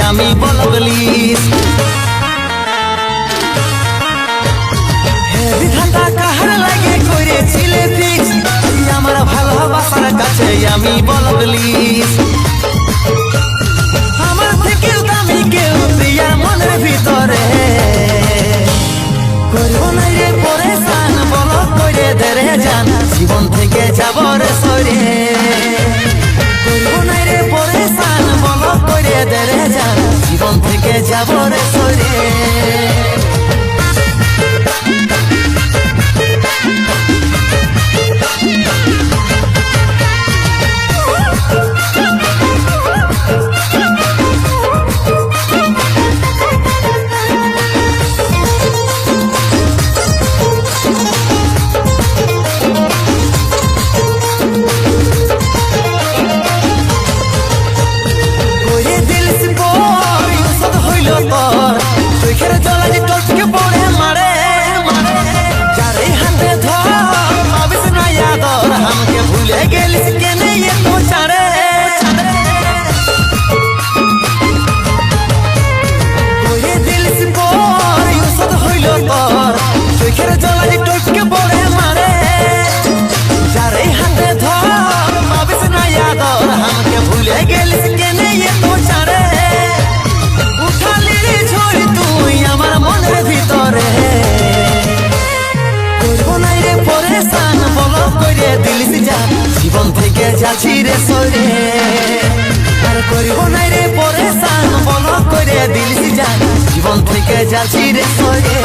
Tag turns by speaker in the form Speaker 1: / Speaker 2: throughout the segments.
Speaker 1: আমি বলবলিস হে বিধাতা কাহার লাগে করেছিলে ফিক্স আমার ভালোবাসার কাছে আমি বলবলিস আমার থেকেও দামি কেউ প্রিয়া মনের ভিতরে করব না রে পরেশান বল করে দে রে জান জীবন থেকে যাব রে সরে করব না রে পরেশান বল করে দে রে জান জীবন থেকে যাব রে সরে জীবন থেকে যাচ্ছি রে সরে আর করিব না রে পরেশান বল করে দিলিস জান জীবন থেকে যাচ্ছি রে সরে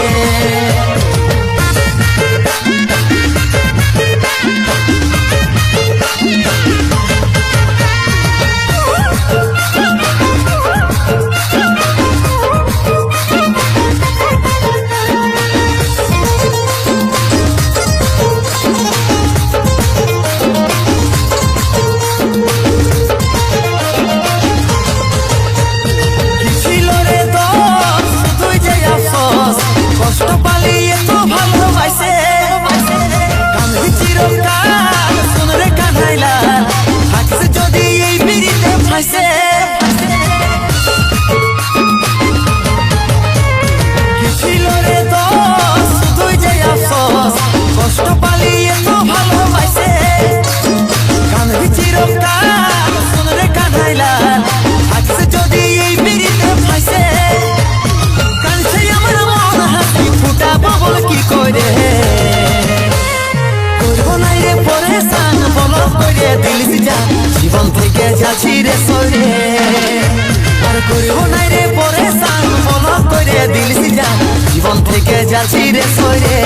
Speaker 1: জীবন থেকে যাচ্ছি রে সরে আর করব না রে পরেশান বল করে দিলিস জান জীবন থেকে যাচ্ছি রে সরে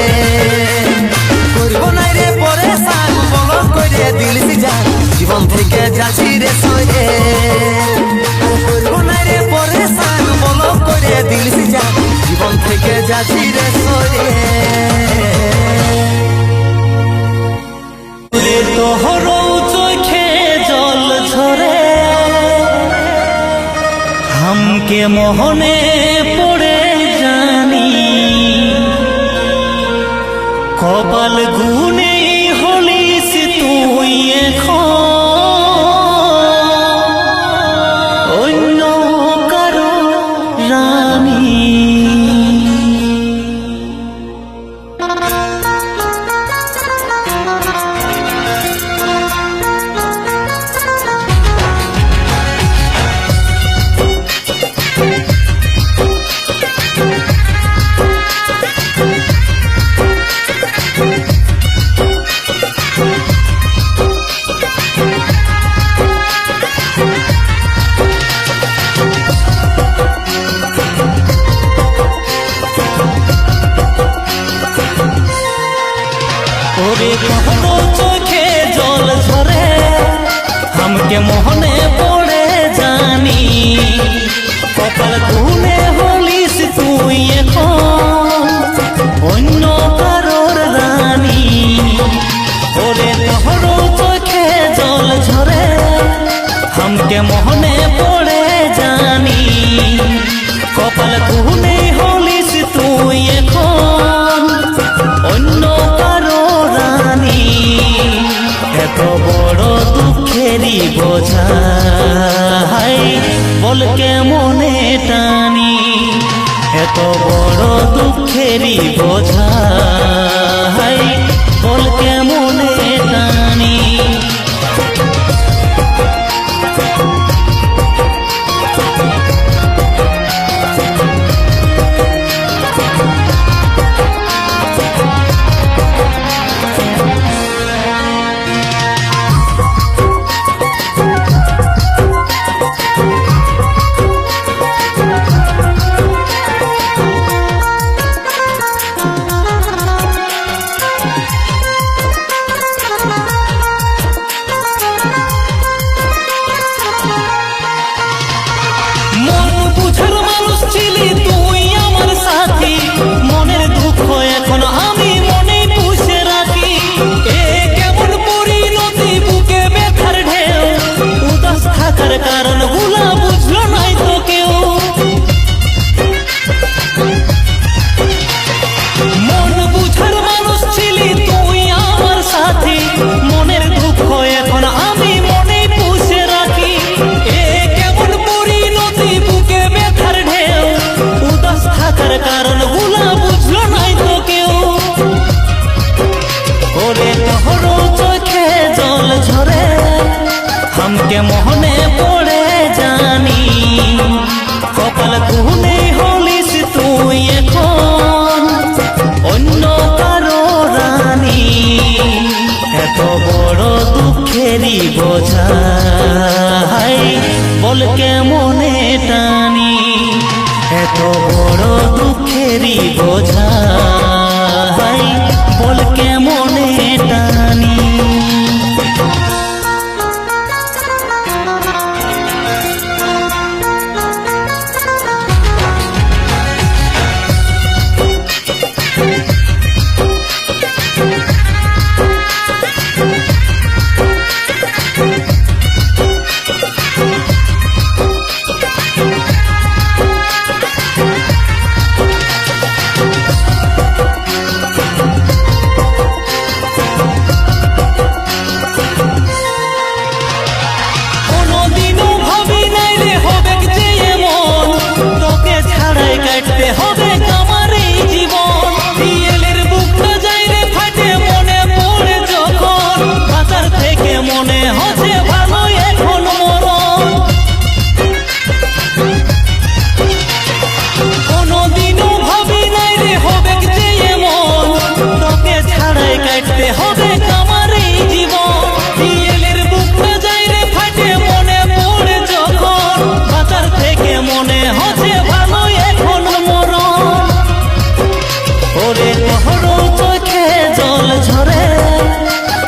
Speaker 1: করব না রে পরেশান বল করে দিলিস জান জীবন থেকে যাচ্ছি রে সরে আর করব না রে পরেশান বল করে দিলিস জান জীবন থেকে যাচ্ছি রে সরে
Speaker 2: তোহর চোখে জল ঝরে হামকে মোহনে পড়ে জানি কপাল গুনে হলিস তুই এখন অন্য কারো রানী চোখে জল ঝরে হামকে মোহনে পড়ে জানি কপাল গুনে হলিস তুই এখন অন্য কারোর রানী ওরে তোহর চোখে জল ঝরে হামকে মোহনে পড়ে জানি কপাল গুনে হলিস তুই এখন অন্য এত বড় দুঃখেরই বোঝা বল কে মনে এত বড় দুঃখেরই বোঝা বল কেমনে টানি। কারণ ভুলা বুঝলো নাই তো কেউ, মন বুঝার মানুষ ছিলি তুই আমার সাথী, মনের দুঃখ এখন আমি মনে পুষে রাখি। এ কেমন পরিণতি বুকে ব্যথার ঢেউ, উদাস থাকার কারণ ভুলা বুঝলো নাই তো কেউ। ওরে তোর চোখে জল ঝরে हमके मोहने पड़े जानी, कपाल कुहने हलिस तुई एखन अन्य कारो रानी। एत बड़ दुखेरी बोझा बोल केमने टानी, एत बड़ दुखेरी बोझा बोल केमने टानी।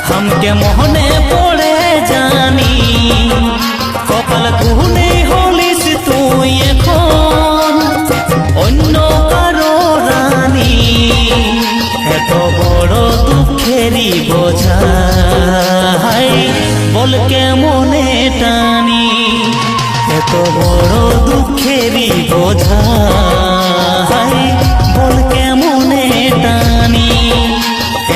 Speaker 2: हमके मोहने पड़े जानी, कपाल कुहने हलिस तुई एखन अन्य कारो रानी। एत बड़ दुखेरी बोझा बोल केमने टानी, एत बड़ दुखेरी बोझा बोल केमने टानी।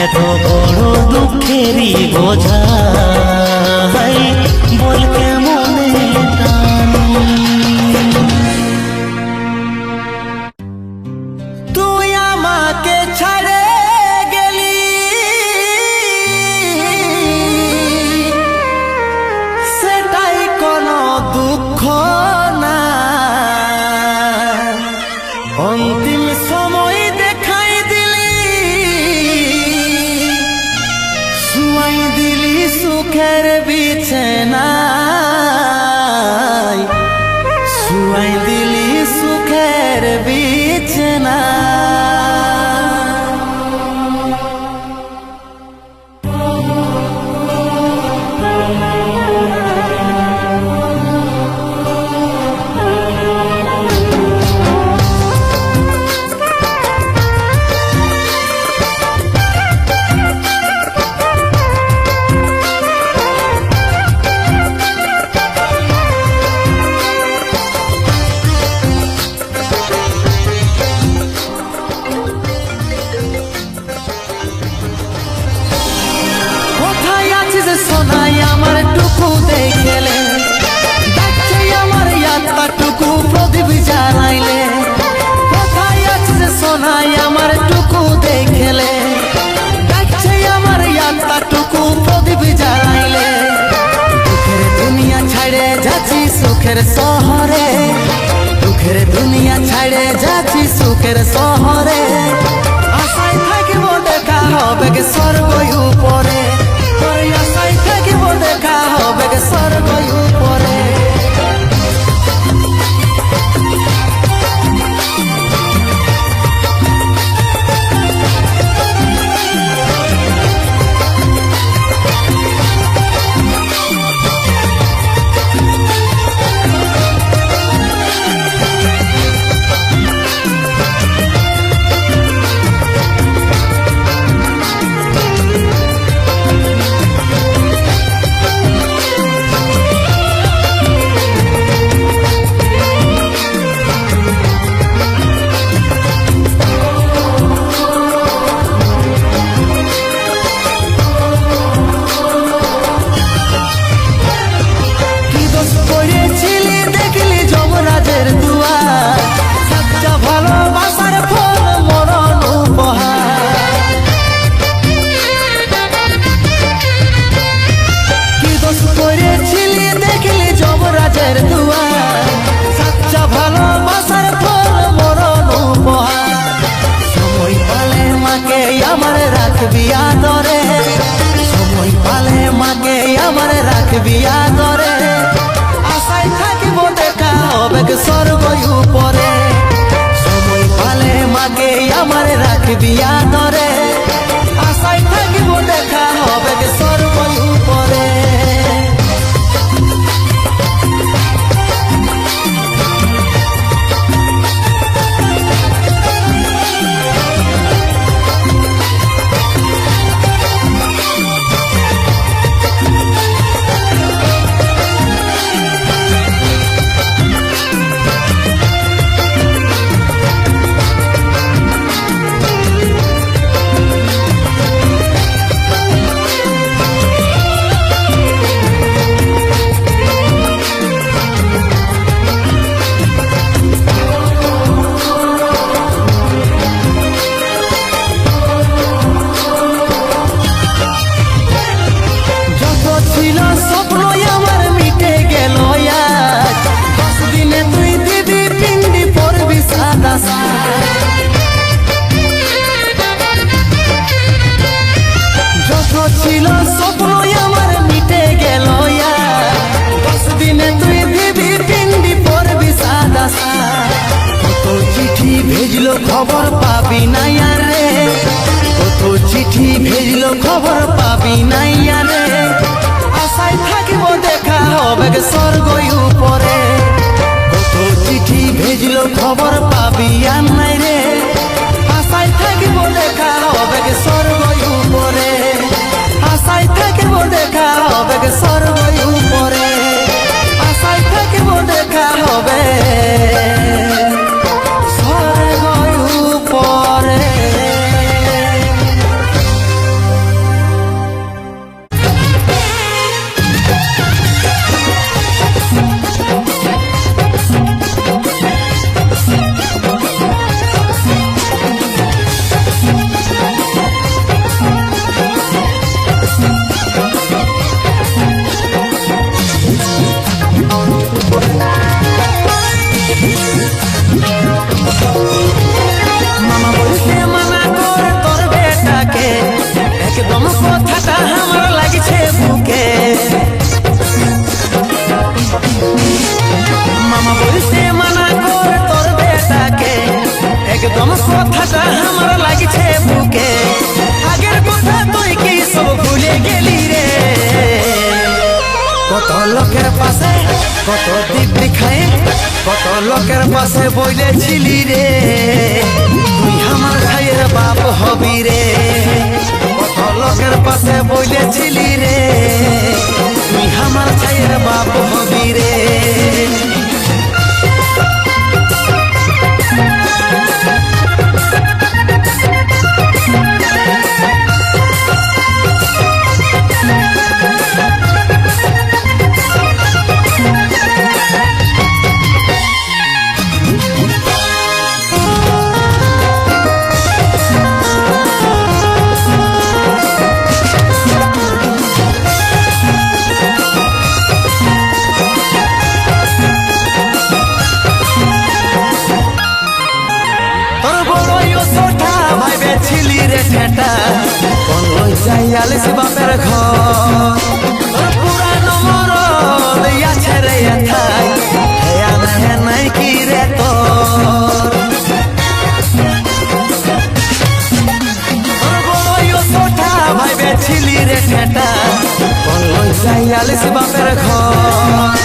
Speaker 2: এত বড় দুঃখেরই বোঝা বল কেমনে টানি।
Speaker 1: তুই আমাকে ছাড়ে গেলি সেটাই কোনো দুঃখ না, অন্তিম সময় দেখাই দিলি, শুয়াই দিলি সুখের বিছানায়, শুয়াই দিলি সুখের বিছানায়। সোনাই আমার টুকু দেখলে, দেখছে আমার ইয়াত্তাটুকু প্রদীপ জ্বালাইলে। কোথায় সোনাই আমার টুকু দেখলে, ডাকছে আমার ইয়াত্তা টুকু প্রদীপ জ্বালাইলে। দুঃখের দুনিয়া ছাড়ে যাচ্ছি সুখের শহরে, দুঃখের দুনিয়া ছাড়ে যাচ্ছি সুখের শহরে। আশায় থাকিব দেখা হবে গে স্বর্গ উপরে, তোর আশায় থাকিব দেখা হবে গে স্বর্গ উপরে। বিয়া দরে সময় পালে মাকে আমার রাখবি আদরে। আশায় থাকিব দেখা হবে স্বর্গ উপরে, সময় পালে মাকে আমার রাখবি আদরে। আশায় থাকিব দেখা হবে স্বর্গ উপরে। ছিল স্বপ্ন আমার মিটে গেল, 10 দিনে তুই দিবি পিন্ডি পরবি সাদা। কত চিঠি ভেজলো খবর পাবি নাই রে, কত চিঠি ভেজলো খবর পাবি নাই রে। আশায় থাকিব দেখা হবে স্বর্গ উপরে, কত চিঠি ভেজলো খবর পাবি আর নাই রে। আশায় থাকিব দেখা হবে স্বর্গ উপরে, আশায় থাকিব দেখা হবে স্বর্গ উপরে, আশায় থাকিব দেখা হবে স্বর্গ উপরে। মামা বলছে মানা কর তোর বেটাকে, একদম কথাটা আমার লাগছে বুকে। মামা বলছে মানা কর তোর বেটাকে, একদম কথাটা আমার লাগছে বুকে। আগের কথা তুই কি সব ভুলে গেলি রে, কত লোকের পাশে কত দিব্যি খায়, কত লোকের পাশে বইলেছিলি রে তুই আমার ভাইয়ের বাপ হবি রে। কত লোকের পাশে বইলেছিলি রে তুই আমার ভাইয়ের বাপ হবি রে। বাপের ঘর পুরানো মরদ আছে রে এথাই হেয়া নেহে নাই কি রে তোর বড়ইও ছোটা ভাইবে ছিলি রে ঠেটা বলই যাই আলিস বাপের ঘর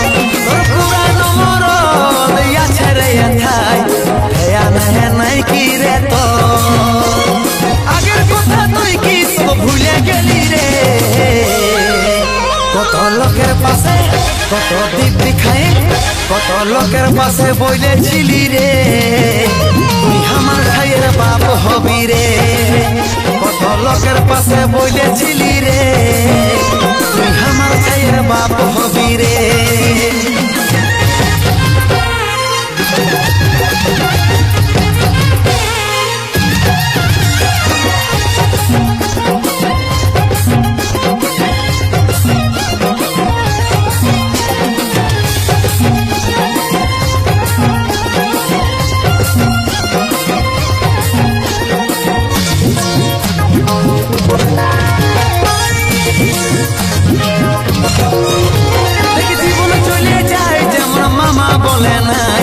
Speaker 1: পুরানো মরদ আছে রে এথাই হেয়া নেহে নাই কি রে তোর আগের কথা তুই কি সব ভুলে গেলি রে কত লোকের পাশে কত দিব্যি খাই কত লোকের পাশে বইলেছিলি রে তুই আমার ভাইয়ের বাপ হবি রে কত লোকের পাশে বইলেছিলি রে তুই আমার ভাইয়ের বাপ হবি রে বলে নাই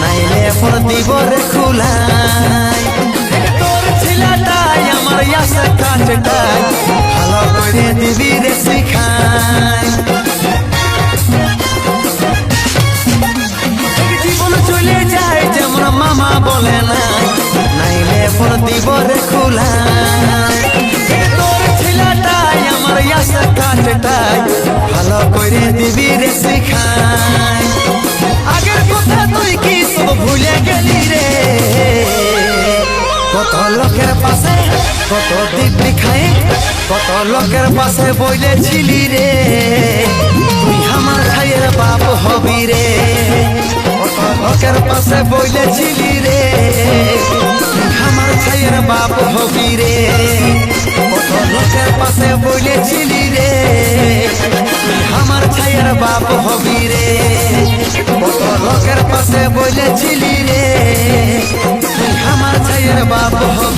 Speaker 1: নাইলে পর দিব রে খুলাই তোর ছিলাটাই আমার ইয়াসে কাটটাই ভালো করে দিবি রে শিখাই জীবন চলে যায় যেমন মামা বলে নাই নাইলে পর দিব রে খুলাই তোর ছিলাটাই আমার ইয়াসে কাটটাই ভালো করে দিবি রে শিখাই আগের কথা তুই কি সব ভুলে গেলি রে কত লোকের পাশে কত দিব্যি খাই কত লোকের পাশে বইলেছিলি রে তুই আমার ভাইয়ের বাপ হবি রে কত লোকের পাশে বইলেছিলি রে তুই আমার ভাইয়ের বাপ হবি রে কত লোকের পাশে বইলেছিলি রে তুই আমার ভাইয়ের বাপ হবি রে কত লোকের পাশে বলেছিলি রে তুই আমার ছাইয়ের বাপ হবি